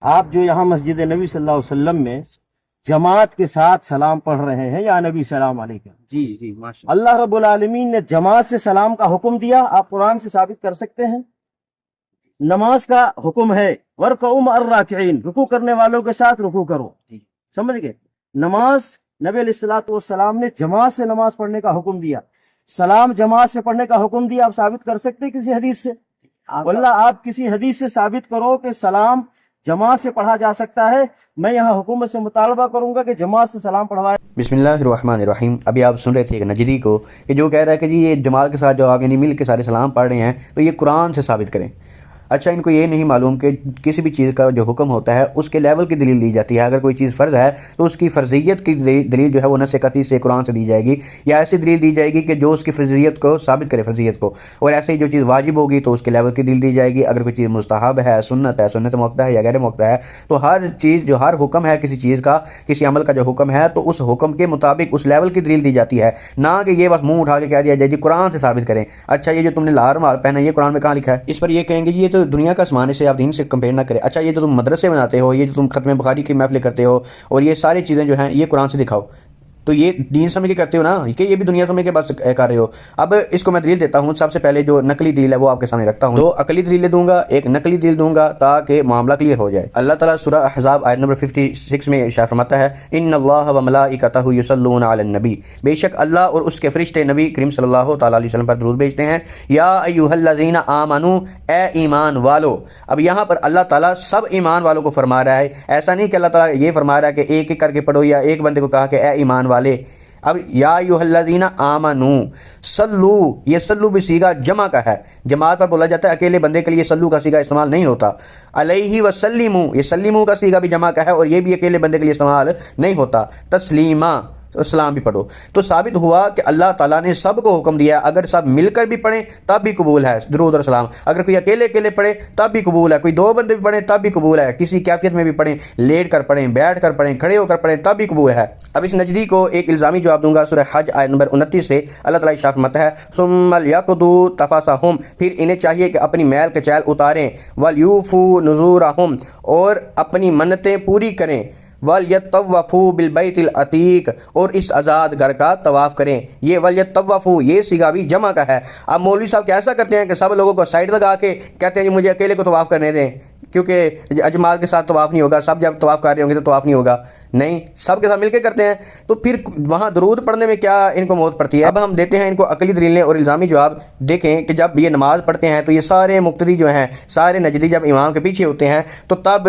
آپ جو یہاں مسجد نبی صلی اللہ علیہ وسلم میں جماعت کے ساتھ سلام پڑھ رہے ہیں، یا نبی سلام علیکم، جی جی ماشاء اللہ رب العالمین نے جماعت سے سلام کا حکم دیا، آپ قرآن سے ثابت کر سکتے ہیں؟ نماز کا حکم ہے وَارْكَعُوا مَعَ الرَّاكِعِينَ، رکوع کرنے والوں کے ساتھ رکوع کرو، سمجھ گئے؟ نماز نبی علیہ الصلوۃ والسلام نے جماعت سے نماز پڑھنے کا حکم دیا، سلام جماعت سے پڑھنے کا حکم دیا، آپ ثابت کر سکتے ہیں کسی حدیث سے؟ واللہ آپ کسی حدیث سے ثابت کرو کہ سلام جماعت سے پڑھا جا سکتا ہے، میں یہاں حکومت سے مطالبہ کروں گا کہ جماعت سے سلام پڑھوائے۔ بسم اللہ الرحمن الرحیم۔ ابھی آپ سن رہے تھے ایک نجری کو کہ جو کہہ رہا ہے کہ جی یہ جماعت کے ساتھ جو آپ یعنی مل کے سارے سلام پڑھ رہے ہیں تو یہ قرآن سے ثابت کریں۔ اچھا، ان کو یہ نہیں معلوم کہ کسی بھی چیز کا جو حکم ہوتا ہے اس کے لیول کی دلیل دی جاتی ہے۔ اگر کوئی چیز فرض ہے تو اس کی فرضیت کی دلیل جو ہے وہ نص قطعی سے قرآن سے دی جائے گی، یا ایسی دلیل دی جائے گی کہ جو اس کی فرضیت کو ثابت کرے، فرضیت کو۔ اور ایسے ہی جو چیز واجب ہوگی تو اس کے لیول کی دلیل دی جائے گی۔ اگر کوئی چیز مستحب ہے، سنت موقع ہے یا غیر موقع ہے، تو ہر چیز جو ہر حکم ہے کسی چیز کا، کسی عمل کا جو حکم ہے تو اس حکم کے مطابق اس لیول کی دلیل دی جاتی ہے، نہ کہ یہ بس منہ اٹھا کے کہہ دیا جائے جی قرآن سے ثابت کریں۔ اچھا، یہ جو تم نے لار مال پہنا یہ قرآن میں کہاں لکھا ہے؟ اس پر یہ کہیں گے جی یہ تو دنیا کا سامان، سے آپ دین سے کمپیئر نہ کریں۔ اچھا، یہ جو تم مدرسے بناتے ہو، یہ جو تم ختم بخاری کی محفلیں کرتے ہو اور یہ ساری چیزیں جو ہیں یہ قرآن سے دکھاؤ، تو یہ دین سمجھ کے کرتے ہو نا، کہ یہ بھی دنیا سمجھ کے بس کر رہے ہو۔ اب اس کو میں دلیل دیتا ہوں۔ سب سے پہلے جو نقلی دلیل ہے وہ آپ کے سامنے رکھتا ہوں، دو عقلی دلیلیں دوں گا، ایک نقلی دلیل دوں گا تاکہ معاملہ کلیئر ہو جائے۔ اللہ تعالیٰ سورہ احزاب آیت نمبر 56 میں ارشاد فرماتا ہے، ان اللہ و ملائکتہ یصلون علی النبی، بے شک اللہ اور اس کے فرشتے نبی کریم صلی اللہ تعالیٰ علیہ وسلم پر درود بھیجتے ہیں۔ یا ایھا الذین آمنوا، اے ایمان والو۔ اب یہاں پر اللہ تعالیٰ سب ایمان والوں کو فرما رہا ہے، ایسا نہیں کہ اللہ تعالیٰ یہ فرما رہا ہے کہ ایک ایک کر کے پڑھو، یا ایک بندے کو کہا کہ اے ایمان والے۔ اب یا ایھا الذین آمنوا، صلو، یہ صلو بھی صیغہ جمع کا ہے، جماعت پر بولا جاتا ہے، اکیلے بندے کے لیے صلو کا صیغہ استعمال نہیں ہوتا۔ علیہ وسلموا، یہ سلموا کا صیغہ بھی جمع کا ہے اور یہ بھی اکیلے بندے کے لیے استعمال نہیں ہوتا۔ تسلیما، اسلام بھی پڑھو۔ تو ثابت ہوا کہ اللہ تعالیٰ نے سب کو حکم دیا ہے، اگر سب مل کر بھی پڑھیں تب بھی قبول ہے درود اور سلام، اگر کوئی اکیلے اکیلے پڑھے تب بھی قبول ہے، کوئی دو بندے بھی پڑھیں تب بھی قبول ہے، کسی کیفیت میں بھی پڑھیں، لیٹ کر پڑھیں، بیٹھ کر پڑھیں، کھڑے ہو کر پڑھیں تب بھی قبول ہے۔ اب اس نجدی کو ایک الزامی جواب دوں گا۔ سورہ حج آیت نمبر 29 سے اللہ تعالیٰ ارشاد فرماتا ہے، ثم لیقضوا تفثہم، پھر انہیں چاہیے کہ اپنی میل کچیل اتاریں، ولیوفوا نذورہم، اور اپنی منتیں پوری کریں، وَلْيَطَّوَّفُوا بِالْبَيْتِ الْعَتِيقِ، اور اس آزاد گھر کا طواف کریں۔ یہ وَلْيَطَّوَّفُوا یہ صیغہ بھی جمع کا ہے۔ اب مولوی صاحب کیسا کرتے ہیں کہ سب لوگوں کو سائڈ لگا کے کہتے ہیں جی مجھے اکیلے کو طواف کرنے دیں، کیونکہ اجماع کے ساتھ طواف نہیں ہوگا، سب جب طواف کر رہے ہوں گے تو طواف نہیں ہوگا۔ نہیں، سب کے ساتھ مل کے کرتے ہیں، تو پھر وہاں درود پڑھنے میں کیا ان کو موت پڑتی ہے؟ اب ہم دیتے ہیں ان کو عقلی دلیلیں اور الزامی جواب۔ دیکھیں کہ جب یہ نماز پڑھتے ہیں تو یہ سارے مقتدی جو ہیں، سارے نجدی جب امام کے پیچھے ہوتے ہیں تو تب